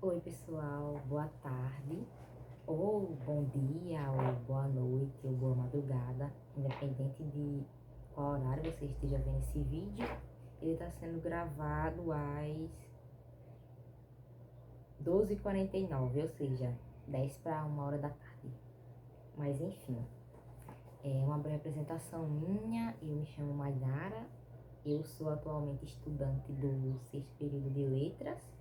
Oi, pessoal, boa tarde, ou bom dia, ou boa noite, ou boa madrugada, independente de qual horário você esteja vendo esse vídeo. Ele está sendo gravado às 12h49, ou seja, 10 para 1 hora da tarde. Mas enfim, é uma breve apresentação minha. Eu me chamo Mainara, eu sou atualmente estudante do sexto período de Letras,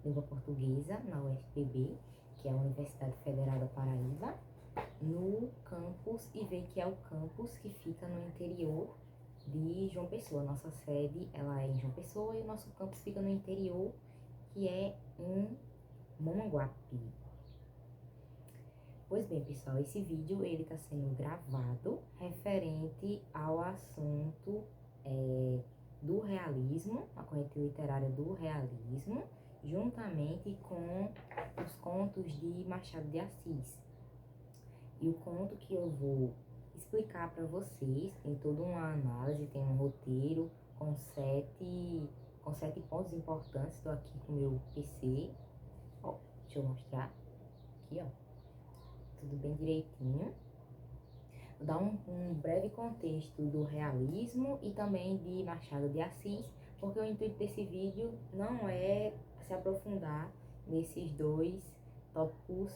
Língua Portuguesa, na UFPB, que é a Universidade Federal da Paraíba, no campus IVE, que é o campus que fica no interior de João Pessoa. Nossa sede, ela é em João Pessoa e o nosso campus fica no interior, que é em Mongaguape. Pois bem, pessoal, esse vídeo ele está sendo gravado referente ao assunto do realismo, a corrente literária do realismo, juntamente com os contos de Machado de Assis. E o conto que eu vou explicar para vocês tem toda uma análise, tem um roteiro com sete pontos importantes. Estou aqui com o meu PC, ó, deixa eu mostrar aqui, ó, tudo bem direitinho. Vou dar um breve contexto do realismo e também de Machado de Assis, porque o intuito desse vídeo não é se aprofundar nesses dois tópicos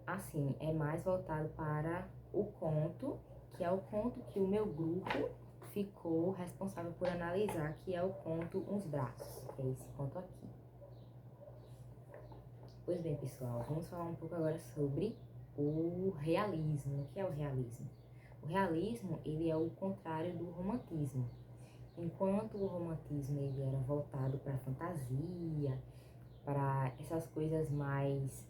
assim, é mais voltado para o conto, que é o conto que o meu grupo ficou responsável por analisar, que é o conto Uns Braços, que é esse conto aqui. Pois bem, pessoal, vamos falar um pouco agora sobre o realismo. O que é o realismo? O realismo, ele é o contrário do romantismo. Enquanto o romantismo ele era voltado para a fantasia, para essas coisas mais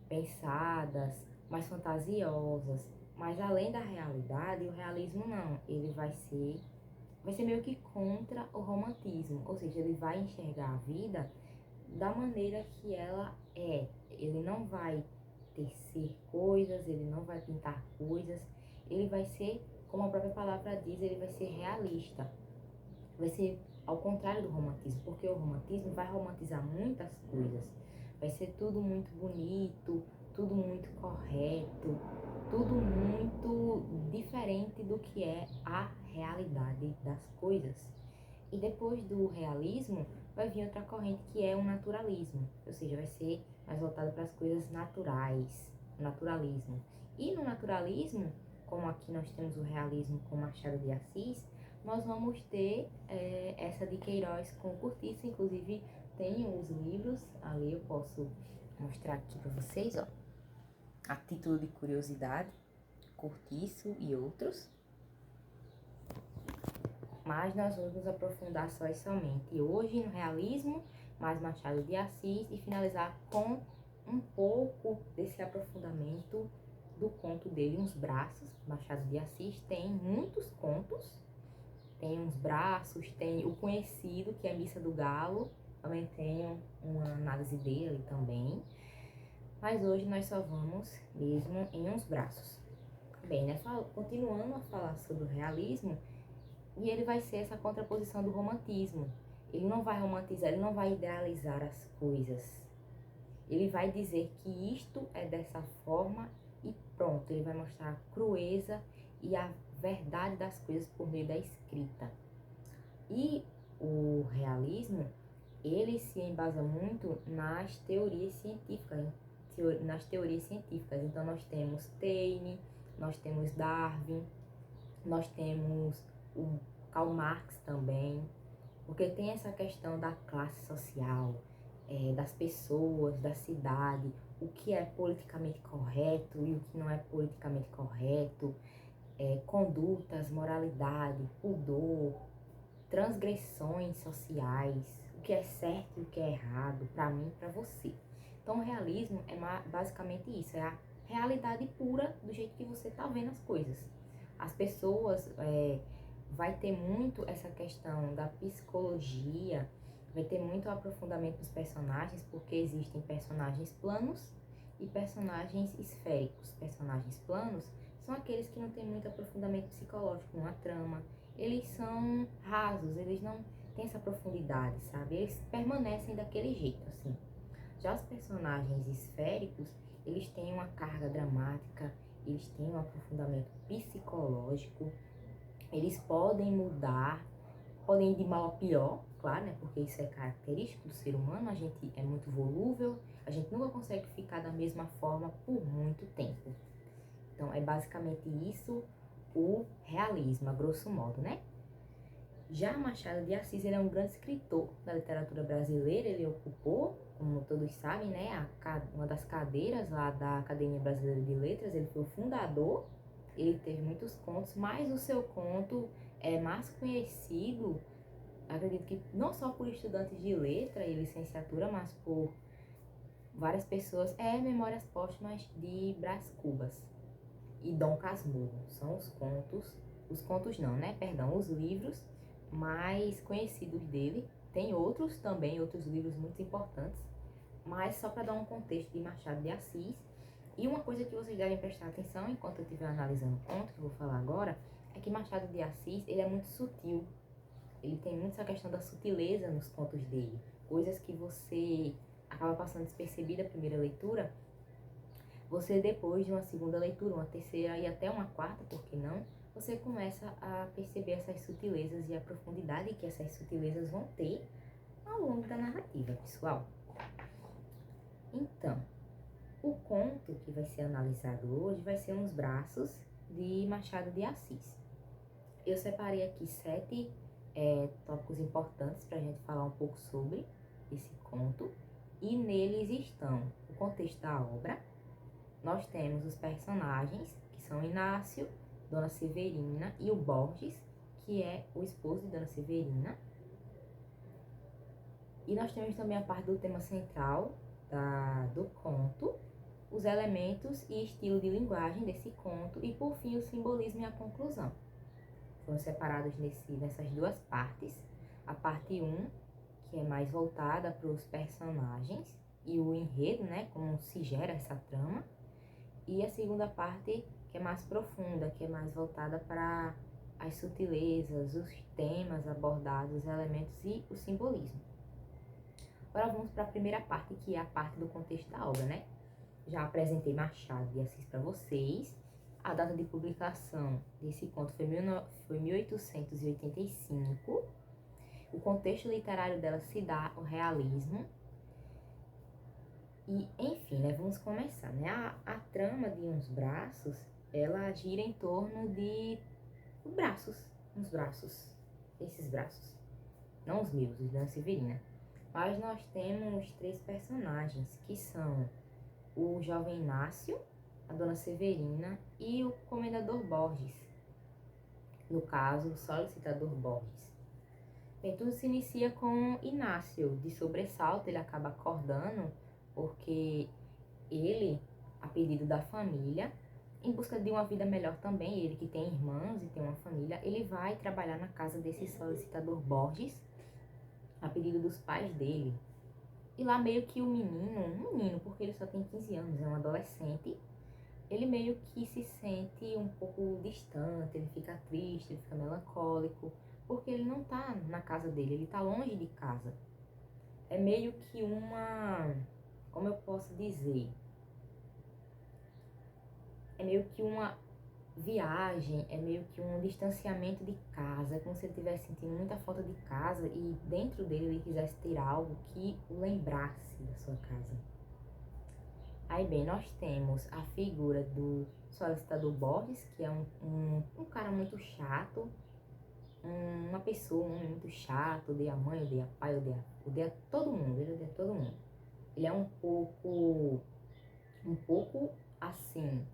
pensadas, mais fantasiosas, mas além da realidade, o realismo não, ele vai ser meio que contra o romantismo, ou seja, ele vai enxergar a vida da maneira que ela é. Ele não vai tecer coisas, ele não vai pintar coisas, ele vai ser, como a própria palavra diz, ele vai ser realista. Vai ser ao contrário do romantismo, porque o romantismo vai romantizar muitas coisas. Vai ser tudo muito bonito, tudo muito correto, tudo muito diferente do que é a realidade das coisas. E depois do realismo, vai vir outra corrente que é o naturalismo, ou seja, vai ser mais voltado para as coisas naturais, o naturalismo. E no naturalismo, como aqui nós temos o realismo com Machado de Assis, nós vamos ter essa de Queiroz com Cortiço. Inclusive tem os livros ali, eu posso mostrar aqui para vocês, ó, a título de curiosidade, Cortiço e outros. Mas nós vamos nos aprofundar só e somente hoje no realismo, mais Machado de Assis, e finalizar com um pouco desse aprofundamento do conto dele, Uns Braços. Machado de Assis tem muitos contos, tem Uns Braços, tem o conhecido, que é Missa do Galo, também tem uma análise dele também. Mas hoje nós só vamos mesmo em Uns Braços. Bem, né, continuando a falar sobre o realismo, e ele vai ser essa contraposição do romantismo. Ele não vai romantizar, ele não vai idealizar as coisas. Ele vai dizer que isto é dessa forma e pronto. Ele vai mostrar a crueza e a verdade das coisas por meio da escrita. E o realismo, ele se embasa muito nas teorias científicas, Então nós temos Taine, nós temos Darwin, nós temos o Karl Marx também, porque tem essa questão da classe social, das pessoas, da cidade, o que é politicamente correto e o que não é politicamente correto, condutas, moralidade, pudor, transgressões sociais, o que é certo e o que é errado, para mim e para você. Então o realismo é basicamente isso, é a realidade pura do jeito que você está vendo as coisas. As pessoas, vai ter muito essa questão da psicologia, vai ter muito aprofundamento dos personagens, porque existem personagens planos e personagens esféricos. Personagens planos são aqueles que não têm muito aprofundamento psicológico numa trama, eles são rasos, eles não tem essa profundidade, sabe? Eles permanecem daquele jeito, assim. Já os personagens esféricos, eles têm uma carga dramática, eles têm um aprofundamento psicológico, eles podem mudar, podem ir de mal a pior, claro, né? Porque isso é característico do ser humano, a gente é muito volúvel, a gente nunca consegue ficar da mesma forma por muito tempo. Então, é basicamente isso o realismo, a grosso modo, né? Já Machado de Assis, ele é um grande escritor da literatura brasileira, ele ocupou, como todos sabem, né, uma das cadeiras lá da Academia Brasileira de Letras, ele foi o fundador, ele teve muitos contos, mas o seu conto é mais conhecido, acredito que não só por estudantes de letra e licenciatura, mas por várias pessoas, é Memórias Póstumas de Brás Cubas e Dom Casmurro. São os contos não, né, perdão, os livros mais conhecidos dele. Tem outros também, outros livros muito importantes, mas só para dar um contexto de Machado de Assis. E uma coisa que vocês devem prestar atenção enquanto eu estiver analisando o conto, que eu vou falar agora, é que Machado de Assis, ele é muito sutil. Ele tem muito essa questão da sutileza nos contos dele. Coisas que você acaba passando despercebida a primeira leitura, você depois de uma segunda leitura, uma terceira e até uma quarta, por que não, você começa a perceber essas sutilezas e a profundidade que essas sutilezas vão ter ao longo da narrativa, pessoal. Então, o conto que vai ser analisado hoje vai ser Uns Braços, de Machado de Assis. Eu separei aqui 7 tópicos importantes para a gente falar um pouco sobre esse conto, e neles estão o contexto da obra. Nós temos os personagens, que são Inácio, Dona Severina e o Borges, que é o esposo de Dona Severina. E nós temos também a parte do tema central do conto, os elementos e estilo de linguagem desse conto e, por fim, o simbolismo e a conclusão. Foram separados nessas duas partes. A parte 1, que é mais voltada para os personagens e o enredo, né, como se gera essa trama. E a segunda parte, que é mais profunda, que é mais voltada para as sutilezas, os temas abordados, os elementos e o simbolismo. Agora vamos para a primeira parte, que é a parte do contexto da obra, né? Já apresentei Machado de Assis para vocês. A data de publicação desse conto foi 1885. O contexto literário dela se dá o realismo. E, enfim, né, vamos começar, né? A trama de Uns Braços, ela gira em torno de uns braços, esses braços, não os meus, os da Severina. Mas nós temos 3 personagens, que são o jovem Inácio, a Dona Severina e o Comendador Borges, no caso, o solicitador Borges. Bem, tudo se inicia com Inácio, de sobressalto, ele acaba acordando porque ele, a pedido da família, em busca de uma vida melhor também, ele que tem irmãos e tem uma família, ele vai trabalhar na casa desse solicitador Borges, a pedido dos pais dele. E lá meio que o menino, porque ele só tem 15 anos, é um adolescente, ele meio que se sente um pouco distante, ele fica triste, ele fica melancólico, porque ele não tá na casa dele, ele tá longe de casa. É meio que como eu posso dizer? É meio que uma viagem, é meio que um distanciamento de casa, é como se ele estivesse sentindo muita falta de casa e dentro dele ele quisesse ter algo que o lembrasse da sua casa. Aí bem, nós temos a figura do solicitador Borges, que é um cara muito chato, uma pessoa, um homem muito chato, odeia a mãe, odeia o pai, odeia todo mundo, ele odeia todo mundo. Ele é um pouco assim,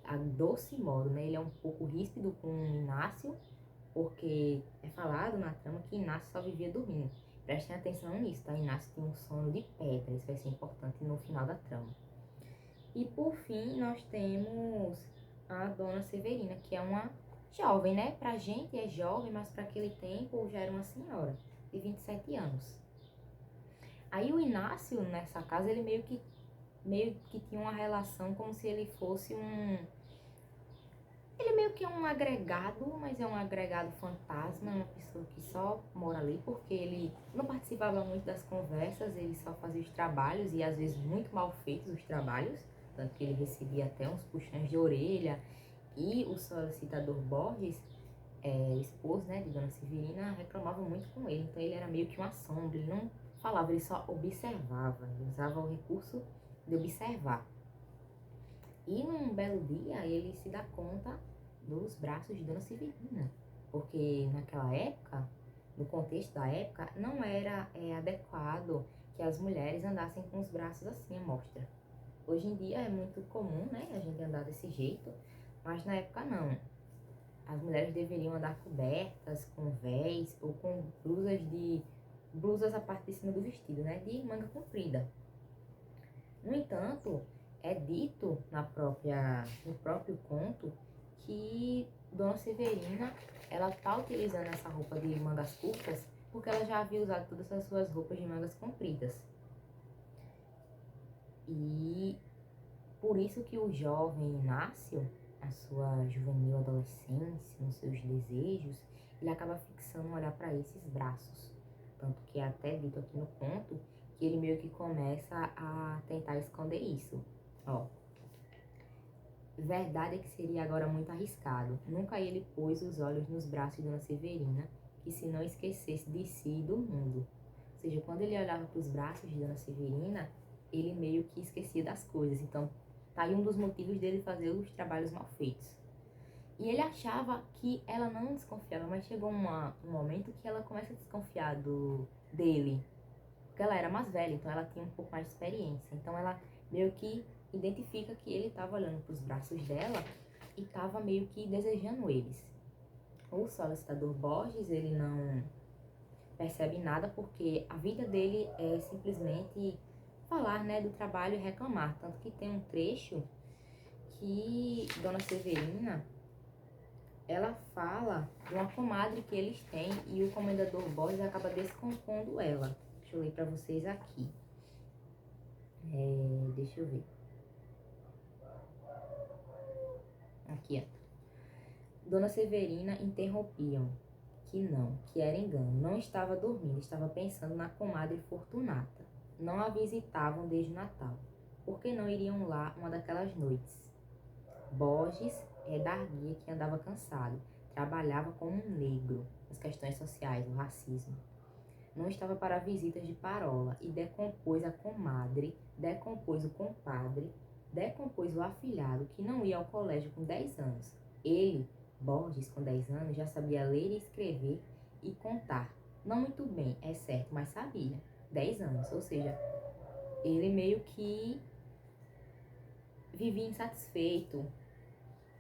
a doce modo, né? Ele é um pouco ríspido com Inácio, porque é falado na trama que Inácio só vivia dormindo. Prestem atenção nisso, tá? Inácio tem um sono de pedra, isso vai ser importante no final da trama. E por fim, nós temos a Dona Severina, que é uma jovem, né? Pra gente é jovem, mas para aquele tempo já era uma senhora de 27 anos. Aí o Inácio, nessa casa, ele meio que tinha uma relação como se ele fosse Ele meio que é um agregado, mas é um agregado fantasma, uma pessoa que só mora ali porque ele não participava muito das conversas, ele só fazia os trabalhos e às vezes muito mal feitos os trabalhos, tanto que ele recebia até uns puxões de orelha. E o solicitador Borges, esposo, né, de Dona Severina, reclamava muito com ele, então ele era meio que uma sombra, ele não falava, ele só observava, ele usava o recurso de observar. E num belo dia ele se dá conta dos braços de Dona Severina, porque naquela época, no contexto da época, não era adequado que as mulheres andassem com os braços assim à mostra. Hoje em dia é muito comum, né, a gente andar desse jeito, mas na época não. As mulheres deveriam andar cobertas, com véis ou com blusas a parte de cima do vestido, né, de manga comprida. No entanto, é dito no próprio conto que Dona Severina, ela tá utilizando essa roupa de mangas curtas porque ela já havia usado todas as suas roupas de mangas compridas. E por isso que o jovem Inácio, na sua juvenil adolescência, nos seus desejos, ele acaba fixando um olhar para esses braços. Tanto que é até dito aqui no conto que ele meio que começa a tentar esconder isso. Ó, verdade é que seria agora muito arriscado. Nunca ele pôs os olhos nos braços de Dona Severina, que se não esquecesse de si e do mundo. Ou seja, quando ele olhava para os braços de Dona Severina, ele meio que esquecia das coisas. Então, tá aí um dos motivos dele fazer os trabalhos mal feitos. E ele achava que ela não desconfiava, mas chegou um momento que ela começa a desconfiar dele. Porque ela era mais velha, então ela tinha um pouco mais de experiência. Então ela meio que identifica que ele estava olhando para os braços dela e estava meio que desejando eles. O solicitador Borges, ele não percebe nada porque a vida dele é simplesmente falar, né, do trabalho e reclamar. Tanto que tem um trecho que Dona Severina, ela fala de uma comadre que eles têm e o comendador Borges acaba descompondo ela. Deixa eu ler para vocês aqui. Deixa eu ver. Aqui, ó. Dona Severina interrompiam que era engano. Não estava dormindo, estava pensando na comadre Fortunata. Não a visitavam desde o Natal. Por que não iriam lá uma daquelas noites? Borges redarguia que andava cansado. Trabalhava como um negro nas questões sociais, o racismo. Não estava para visitas de parola e decompôs a comadre, decompôs o compadre, decompôs o afilhado que não ia ao colégio com 10 anos. Ele, Borges, com 10 anos, já sabia ler e escrever e contar. Não muito bem, é certo, mas sabia. 10 anos, ou seja, ele meio que vivia insatisfeito.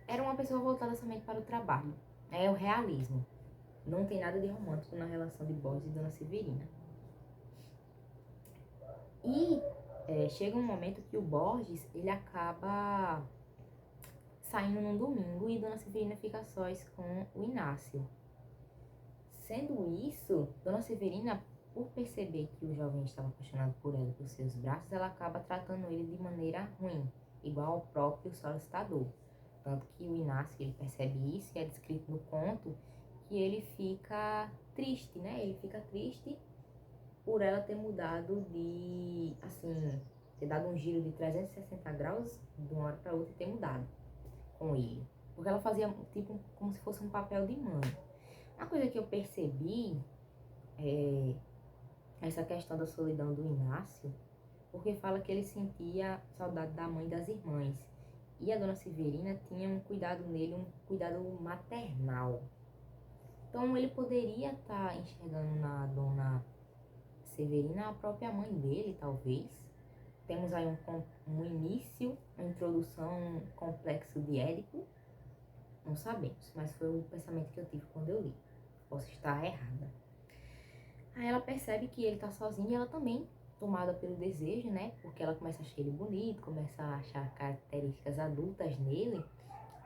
Era uma pessoa voltada somente para o trabalho. É o realismo. Não tem nada de romântico na relação de Borges e Dona Severina. E chega um momento que o Borges, ele acaba saindo num domingo e Dona Severina fica sós com o Inácio. Sendo isso, Dona Severina, por perceber que o jovem estava apaixonado por ela e por seus braços, ela acaba tratando ele de maneira ruim, igual ao próprio solicitador. Tanto que o Inácio, ele percebe isso e é descrito no conto que ele fica triste, né? Ele fica triste por ela ter mudado ter dado um giro de 360 graus de uma hora para outra e ter mudado com ele. Porque ela fazia, tipo, como se fosse um papel de mãe. Uma coisa que eu percebi é essa questão da solidão do Inácio, porque fala que ele sentia saudade da mãe e das irmãs. E a Dona Severina tinha um cuidado nele, um cuidado maternal. Então ele poderia estar enxergando na Dona Severina a própria mãe dele, talvez. Temos aí um início, uma introdução, um complexo de Édipo. Não sabemos, mas foi o pensamento que eu tive quando eu li. Posso estar errada. Aí ela percebe que ele tá sozinho e ela também, tomada pelo desejo, né? Porque ela começa a achar ele bonito, começa a achar características adultas nele.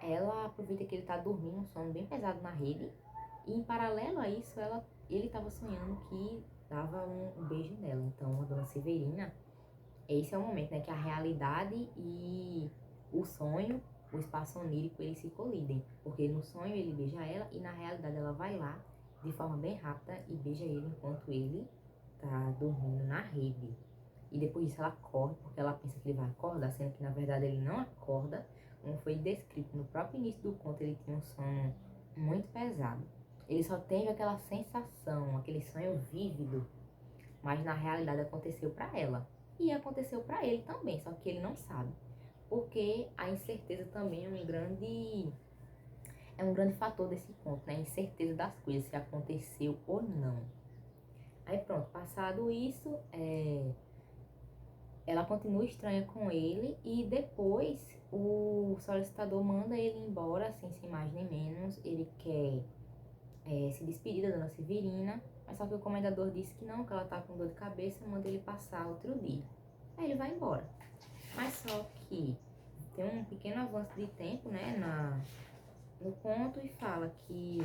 Ela aproveita que ele tá dormindo, um sono bem pesado na rede. E em paralelo a isso, ele estava sonhando que dava um beijo nela. Então, a Dona Severina, esse é o momento, né? Que a realidade e o sonho o espaço onírico eles se colidem, porque no sonho ele beija ela e na realidade ela vai lá de forma bem rápida e beija ele enquanto ele tá dormindo na rede. E depois disso ela acorda, porque ela pensa que ele vai acordar, sendo que na verdade ele não acorda. Como foi descrito no próprio início do conto, ele tinha um sono muito pesado. Ele só teve aquela sensação, aquele sonho vívido, mas na realidade aconteceu para ela. E aconteceu para ele também, só que ele não sabe. Porque a incerteza também é um grande fator desse conto, né? A incerteza das coisas, se aconteceu ou não. Aí pronto, passado isso, ela continua estranha com ele e depois o solicitador manda ele embora, assim, sem mais nem menos. Ele quer se despedir da Dona Severina, mas só que o comendador disse que não, que ela tá com dor de cabeça, manda ele passar outro dia. Aí ele vai embora. Mas só que tem um pequeno avanço de tempo, né, no conto e fala que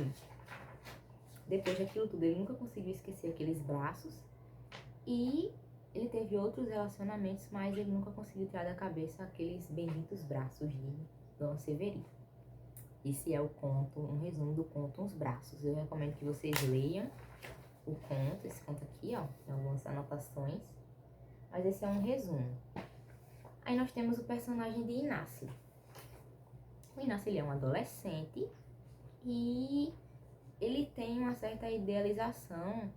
depois daquilo tudo ele nunca conseguiu esquecer aqueles braços e ele teve outros relacionamentos, mas ele nunca conseguiu tirar da cabeça aqueles benditos braços de Dona Severina. Esse é o conto, um resumo do conto Os Braços. Eu recomendo que vocês leiam o conto, esse conto aqui, ó, tem algumas anotações, mas esse é um resumo. Aí nós temos o personagem de Inácio. O Inácio, ele é um adolescente e ele tem uma certa idealização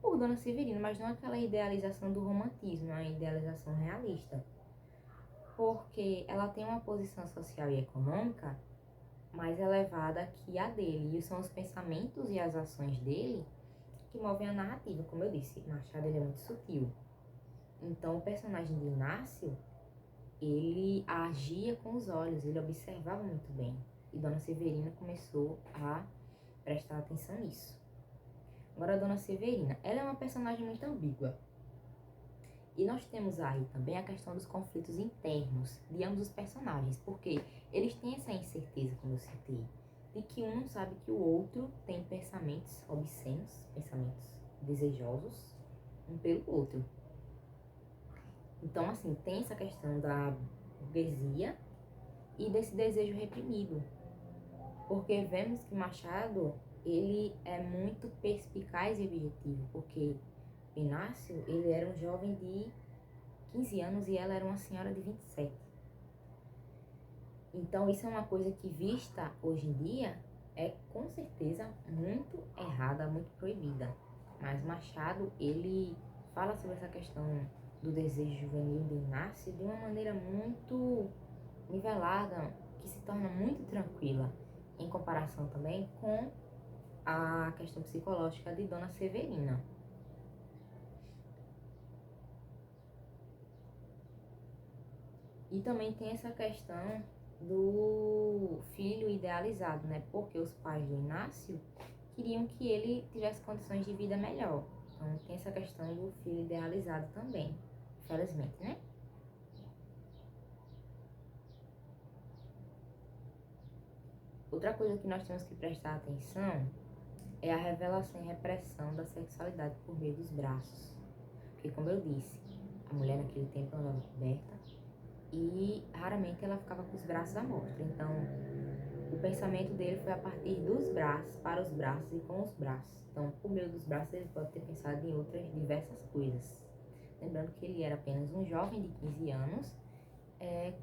por Dona Severina, mas não aquela idealização do romantismo, é uma idealização realista. Porque ela tem uma posição social e econômica mais elevada que a dele. E são os pensamentos e as ações dele que movem a narrativa. Como eu disse, Machado ele é muito sutil. Então o personagem de Inácio, ele agia com os olhos, ele observava muito bem. E Dona Severina começou a prestar atenção nisso. Agora a Dona Severina, ela é uma personagem muito ambígua. E nós temos aí também a questão dos conflitos internos de ambos os personagens, porque eles têm essa incerteza, como eu citei, de que um não sabe que o outro tem pensamentos obscenos, pensamentos desejosos, um pelo outro. Então, assim, tem essa questão da burguesia e desse desejo reprimido. Porque vemos que Machado, ele é muito perspicaz e objetivo, porque Inácio, ele era um jovem de 15 anos e ela era uma senhora de 27. Então, isso é uma coisa que, vista hoje em dia, é com certeza muito errada, muito proibida. Mas Machado, ele fala sobre essa questão do desejo juvenil de Inácio de uma maneira muito nivelada, que se torna muito tranquila, em comparação também com a questão psicológica de Dona Severina. E também tem essa questão do filho idealizado, né? Porque os pais do Inácio queriam que ele tivesse condições de vida melhor. Então tem essa questão do filho idealizado também, infelizmente, né? Outra coisa que nós temos que prestar atenção é a revelação e repressão da sexualidade por meio dos braços. Porque, como eu disse, a mulher naquele tempo andava coberta e raramente ela ficava com os braços à mostra. Então, o pensamento dele foi a partir dos braços, para os braços e com os braços. Então, por meio dos braços, ele pode ter pensado em outras diversas coisas. Lembrando que ele era apenas um jovem de 15 anos,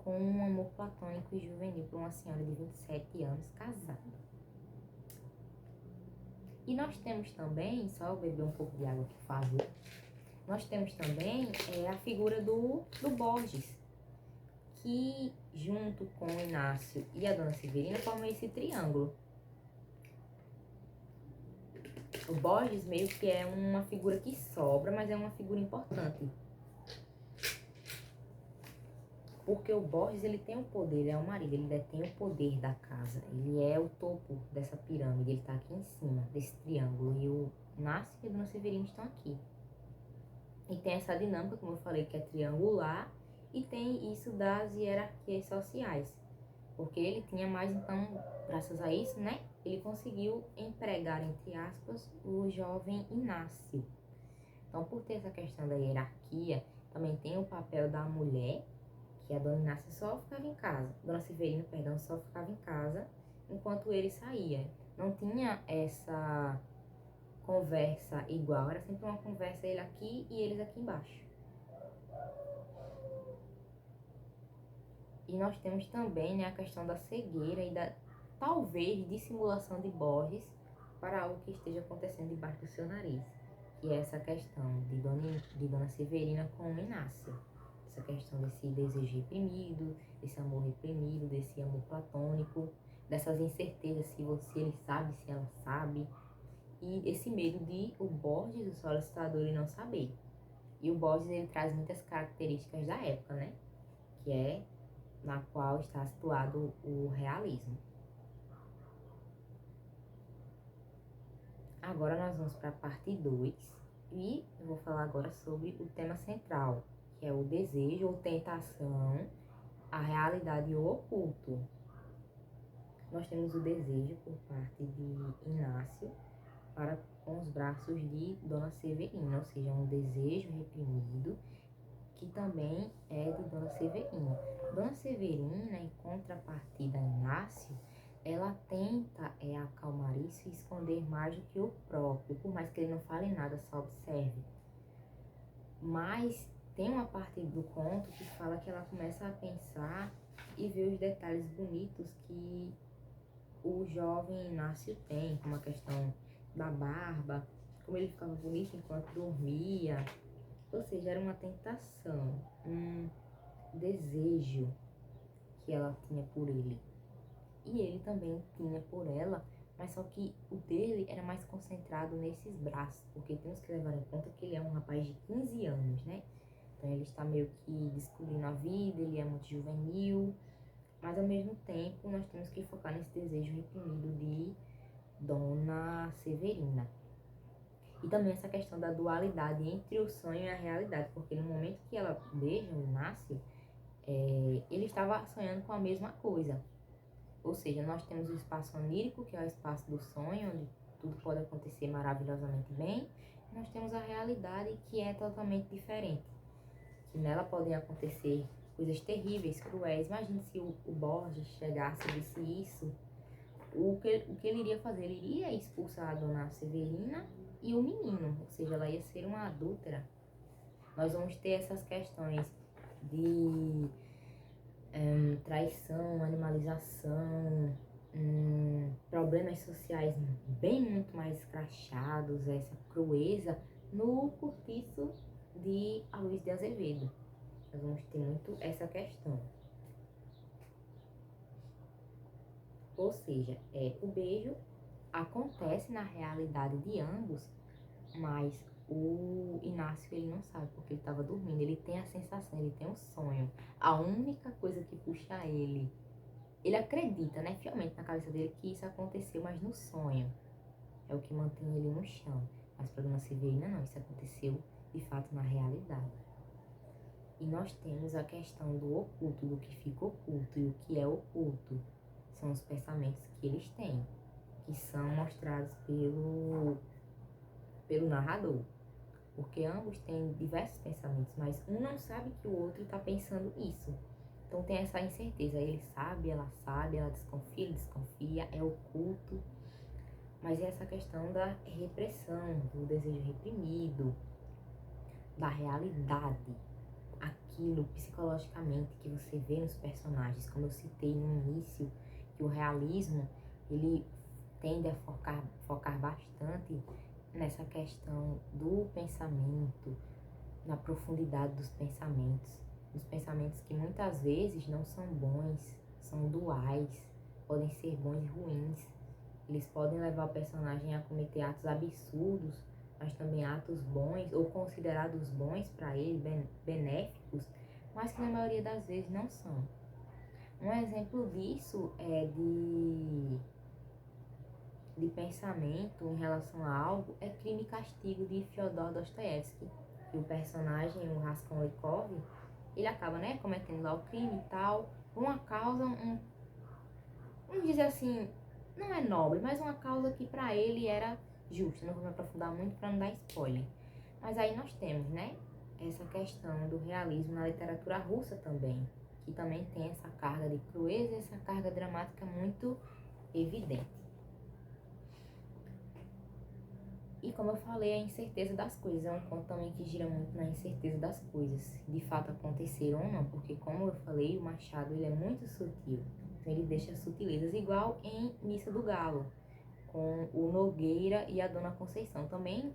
com um amor platônico e juvenil por uma senhora de 27 anos casada. E nós temos também, só beber um pouco de água aqui, por favor. Nós temos também a figura do Borges, que junto com o Inácio e a Dona Severina formam esse triângulo. O Borges meio que é uma figura que sobra, mas é uma figura importante. Porque o Borges, ele tem o poder, ele é o marido, ele detém o poder da casa. Ele é o topo dessa pirâmide, ele está aqui em cima desse triângulo. E o Inácio e a Dona Severina estão aqui. E tem essa dinâmica, como eu falei, que é triangular. E tem isso das hierarquias sociais. Porque ele tinha mais, então, graças a isso, né? Ele conseguiu empregar, entre aspas, o jovem Inácio. Então, por ter essa questão da hierarquia, também tem o papel da mulher, que a Dona Inácia só ficava em casa, Dona Severina, perdão, só ficava em casa enquanto ele saía. Não tinha essa conversa igual, era sempre uma conversa ele aqui e eles aqui embaixo. E nós temos também, né, a questão da cegueira e da, talvez, dissimulação de Borges para algo que esteja acontecendo debaixo do seu nariz. Que é essa questão de Dona Severina com Inácio. Essa questão desse desejo reprimido, desse amor reprimido, desse amor platônico, dessas incertezas se ele sabe, se ela sabe. E esse medo de o Borges, o solicitador, ele não saber. E o Borges, ele traz muitas características da época, né? Que é na qual está situado o realismo. Agora nós vamos para a parte 2 e eu vou falar agora sobre o tema central, que é o desejo ou tentação, a realidade e o oculto. Nós temos o desejo por parte de Inácio para com os braços de Dona Severina, ou seja, um desejo reprimido que também é de Dona Severina. Dona Severina, em contrapartida a Inácio, ela tenta acalmar isso e esconder mais do que o próprio, por mais que ele não fale nada, só observe. Mas tem uma parte do conto que fala que ela começa a pensar e ver os detalhes bonitos que o jovem Inácio tem, como a questão da barba, como ele ficava bonito enquanto dormia. Ou seja, era uma tentação, um desejo que ela tinha por ele. E ele também tinha por ela, mas só que o dele era mais concentrado nesses braços, porque temos que levar em conta que ele é um rapaz de 15 anos, né? Então ele está meio que descobrindo a vida, ele é muito juvenil, mas ao mesmo tempo nós temos que focar nesse desejo reprimido de Dona Severina. E também essa questão da dualidade entre o sonho e a realidade, porque no momento que ela beija o Inácio, ele estava sonhando com a mesma coisa. Ou seja, nós temos o espaço onírico, que é o espaço do sonho, onde tudo pode acontecer maravilhosamente bem. E nós temos a realidade, que é totalmente diferente. Que nela podem acontecer coisas terríveis, cruéis. Imagine se o Borges chegasse e disse isso. O que ele iria fazer? Ele iria expulsar a Dona Severina e o menino, ou seja, ela ia ser uma adúltera. Nós vamos ter essas questões de traição, animalização, problemas sociais bem muito mais escrachados, essa crueza no Cortiço de Luiz de Azevedo. Nós vamos ter muito essa questão. Ou seja, o beijo acontece na realidade de ambos, mas o Inácio, ele não sabe, porque ele estava dormindo. Ele tem a sensação, ele tem um sonho. A única coisa que puxa ele acredita, né, fielmente na cabeça dele que isso aconteceu, mas no sonho. É o que mantém ele no chão. Mas para Dona Severina, não, isso aconteceu de fato na realidade. E nós temos a questão do oculto, do que fica oculto. E o que é oculto são os pensamentos que eles têm, que são mostrados pelo narrador. Porque ambos têm diversos pensamentos, mas um não sabe que o outro está pensando isso. Então tem essa incerteza, ele sabe, ela desconfia, ele desconfia, é oculto. Mas é essa questão da repressão, do desejo reprimido, da realidade. Aquilo psicologicamente que você vê nos personagens, como eu citei no início, que o realismo, ele tende a focar bastante nessa questão do pensamento, na profundidade dos pensamentos que muitas vezes não são bons, são duais, podem ser bons e ruins. Eles podem levar o personagem a cometer atos absurdos, mas também atos bons, ou considerados bons para ele, benéficos, mas que na maioria das vezes não são. Um exemplo disso é de pensamento em relação a algo é Crime e Castigo, de Fyodor Dostoiévski. Que o personagem, o Raskolnikov, ele acaba, né, cometendo lá o crime e tal, por uma causa, vamos dizer assim, não é nobre, mas uma causa que para ele era justa. Não vou me aprofundar muito para não dar spoiler. Mas aí nós temos, né, essa questão do realismo na literatura russa também, que também tem essa carga de crueza e essa carga dramática muito evidente. E como eu falei, a incerteza das coisas é um conto também que gira muito na incerteza das coisas, de fato aconteceram ou não, porque como eu falei, o Machado ele é muito sutil, então ele deixa sutilezas, igual em Missa do Galo, com o Nogueira e a Dona Conceição. Também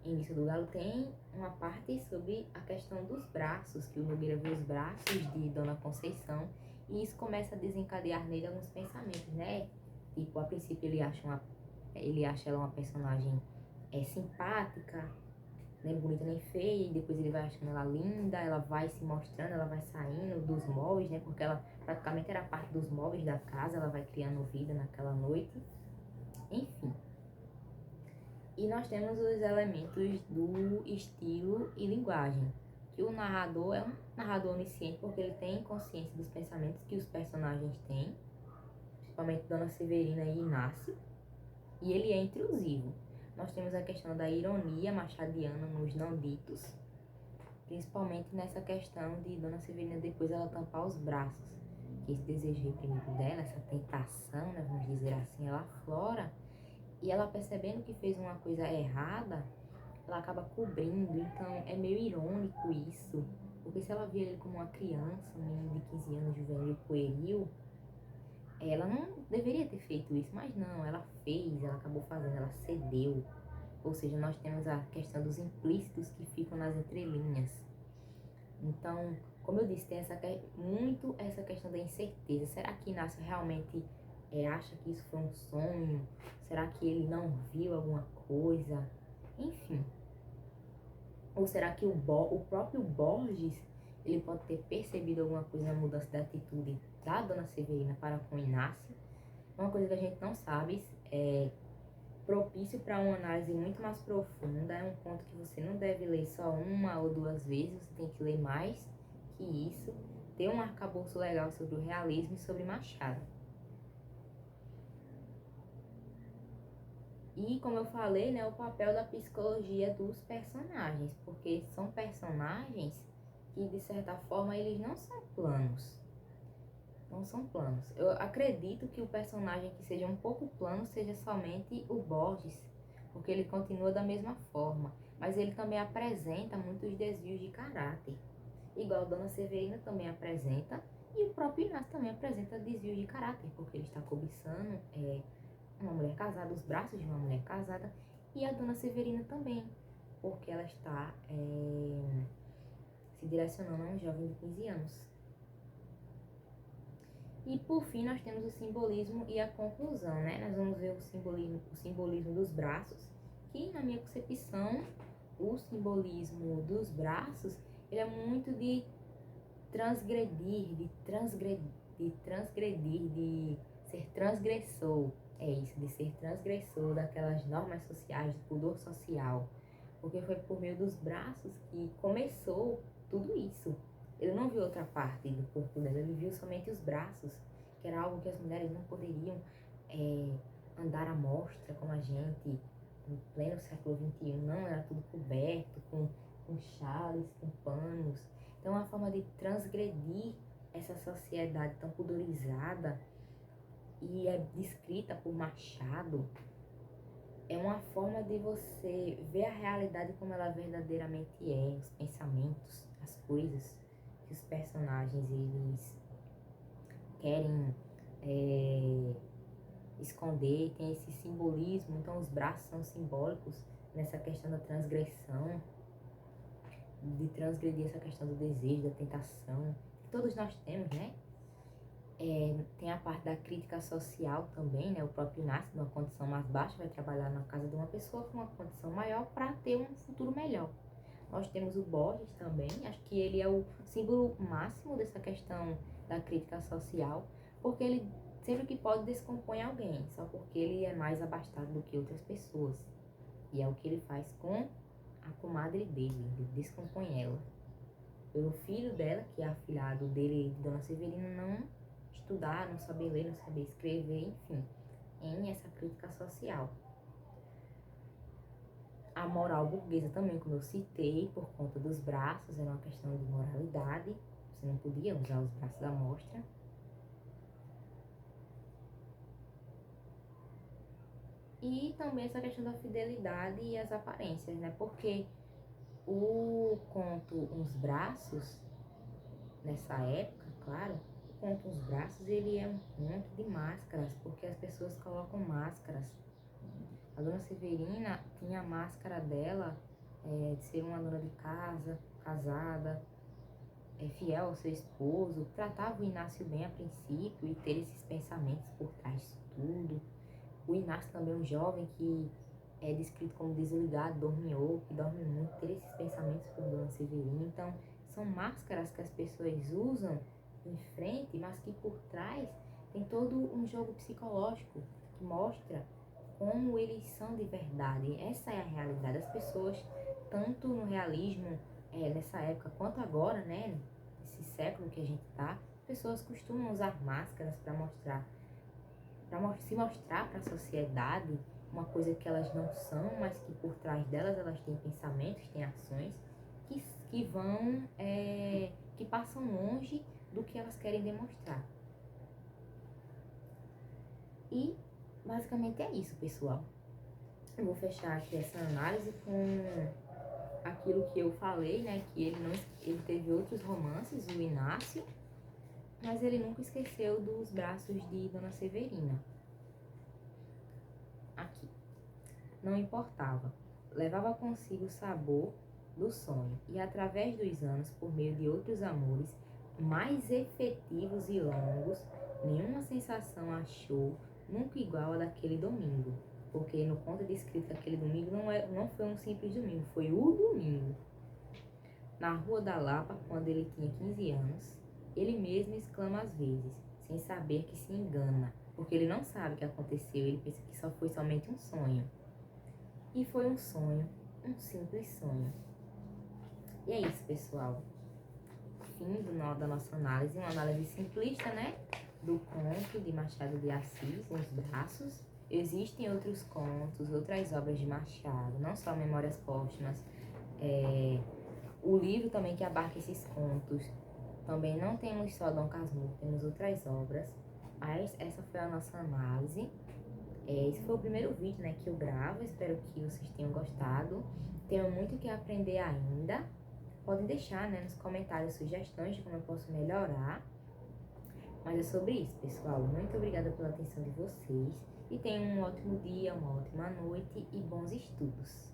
em Missa do Galo tem uma parte sobre a questão dos braços, que o Nogueira vê os braços de Dona Conceição, e isso começa a desencadear nele alguns pensamentos, né? Tipo, a princípio ele acha ela uma personagem simpática, nem bonita nem feia, e depois ele vai achando ela linda, ela vai se mostrando, ela vai saindo dos móveis, né? Porque ela praticamente era parte dos móveis da casa, ela vai criando vida naquela noite, enfim. E nós temos os elementos do estilo e linguagem, que o narrador é um narrador onisciente porque ele tem consciência dos pensamentos que os personagens têm, principalmente Dona Severina e Inácio, e ele é intrusivo. Nós temos a questão da ironia machadiana nos não ditos, principalmente nessa questão de Dona Severina depois ela tampar os braços, que esse desejo reprimido dela, essa tentação, né, vamos dizer assim, ela aflora, e ela percebendo que fez uma coisa errada, ela acaba cobrindo, então é meio irônico isso, porque se ela via ele como uma criança, um menino de 15 anos, juvenil, pueril, ela não deveria ter feito isso, mas não, ela fez, ela acabou fazendo, ela cedeu. Ou seja, nós temos a questão dos implícitos que ficam nas entrelinhas. Então, como eu disse, tem muito essa questão da incerteza. Será que Inácio realmente acha que isso foi um sonho? Será que ele não viu alguma coisa? Enfim. Ou será que o próprio Borges ele pode ter percebido alguma coisa na mudança de atitude da Dona Severina para com Inácio? Uma coisa que a gente não sabe, propício para uma análise muito mais profunda, é um conto que você não deve ler só uma ou duas vezes, você tem que ler mais que isso, ter um arcabouço legal sobre o realismo e sobre Machado. E como eu falei, né, o papel da psicologia dos personagens, porque são personagens que de certa forma eles não são planos. Não são planos. Eu acredito que o personagem que seja um pouco plano seja somente o Borges, porque ele continua da mesma forma, mas ele também apresenta muitos desvios de caráter. Igual Dona Severina também apresenta, e o próprio Inácio também apresenta desvios de caráter, porque ele está cobiçando uma mulher casada, os braços de uma mulher casada, e a Dona Severina também, porque ela está se direcionando a um jovem de 15 anos. E por fim nós temos o simbolismo e a conclusão, né? Nós vamos ver o simbolismo dos braços, que na minha concepção, o simbolismo dos braços, ele é muito de transgredir, de ser transgressor. É isso, de ser transgressor daquelas normas sociais, do pudor social. Porque foi por meio dos braços que começou tudo isso. Ele não viu outra parte do corpo dela, ele viu somente os braços, que era algo que as mulheres não poderiam andar à mostra como a gente, no pleno século XXI. Não, era tudo coberto, com chales, com panos. Então, a forma de transgredir essa sociedade tão pudorizada e é descrita por Machado, é uma forma de você ver a realidade como ela verdadeiramente é, os pensamentos, as coisas que os personagens eles querem esconder, tem esse simbolismo. Então os braços são simbólicos nessa questão da transgressão, de transgredir essa questão do desejo, da tentação, que todos nós temos, né? Tem a parte da crítica social também, né? O próprio Inácio, numa condição mais baixa, vai trabalhar na casa de uma pessoa com uma condição maior para ter um futuro melhor. Nós temos o Borges também, acho que ele é o símbolo máximo dessa questão da crítica social, porque ele sempre que pode descompõe alguém, só porque ele é mais abastado do que outras pessoas. E é o que ele faz com a comadre dele, ele descompõe ela. Pelo filho dela, que é afilhado dele, de Dona Severina, não estudar, não saber ler, não saber escrever, enfim, em essa crítica social. A moral burguesa também, como eu citei, por conta dos braços, era uma questão de moralidade. você não podia usar os braços à mostra. E também essa questão da fidelidade e as aparências, né? Porque o conto Uns Braços, nessa época, claro, o conto Uns Braços, ele é um conto de máscaras, porque as pessoas colocam máscaras. A Dona Severina tinha a máscara dela de ser uma dona de casa, casada, fiel ao seu esposo, tratava o Inácio bem a princípio e ter esses pensamentos por trás disso tudo. O Inácio também é um jovem que é descrito como desligado, dorminhoco, que dorme muito, ter esses pensamentos por Dona Severina. Então, são máscaras que as pessoas usam em frente, mas que por trás tem todo um jogo psicológico que mostra como eles são de verdade. Essa é a realidade. As pessoas, tanto no realismo, nessa época, quanto agora, né, nesse século que a gente tá, as pessoas costumam usar máscaras para mostrar, se mostrar para a sociedade uma coisa que elas não são, mas que por trás delas elas têm pensamentos, têm ações que vão, que passam longe do que elas querem demonstrar. E basicamente é isso, pessoal. Eu vou fechar aqui essa análise com aquilo que eu falei, né? Que ele teve outros romances, o Inácio, mas ele nunca esqueceu dos braços de Dona Severina. Aqui. Não importava. Levava consigo o sabor do sonho e, através dos anos, por meio de outros amores mais efetivos e longos, nenhuma sensação achou nunca igual a daquele domingo. Porque no conto descrito aquele domingo não foi um simples domingo, foi o domingo. Na Rua da Lapa, quando ele tinha 15 anos, ele mesmo exclama às vezes, sem saber que se engana, porque ele não sabe o que aconteceu, ele pensa que só foi somente um sonho. E foi um sonho, um simples sonho. E é isso, pessoal. Fim da nossa análise, uma análise simplista, né? Do conto de Machado de Assis, Uns Braços. Existem outros contos, outras obras de Machado, não só Memórias Póstumas. O livro também que abarca esses contos. Também não temos só Dom Casmurro, temos outras obras. Mas essa foi a nossa análise. Esse foi o primeiro vídeo, né, que eu gravo. Espero que vocês tenham gostado. Tenho muito o que aprender ainda. Podem deixar, né, nos comentários sugestões de como eu posso melhorar. Mas é sobre isso, pessoal. Muito obrigada pela atenção de vocês. E tenham um ótimo dia, uma ótima noite e bons estudos.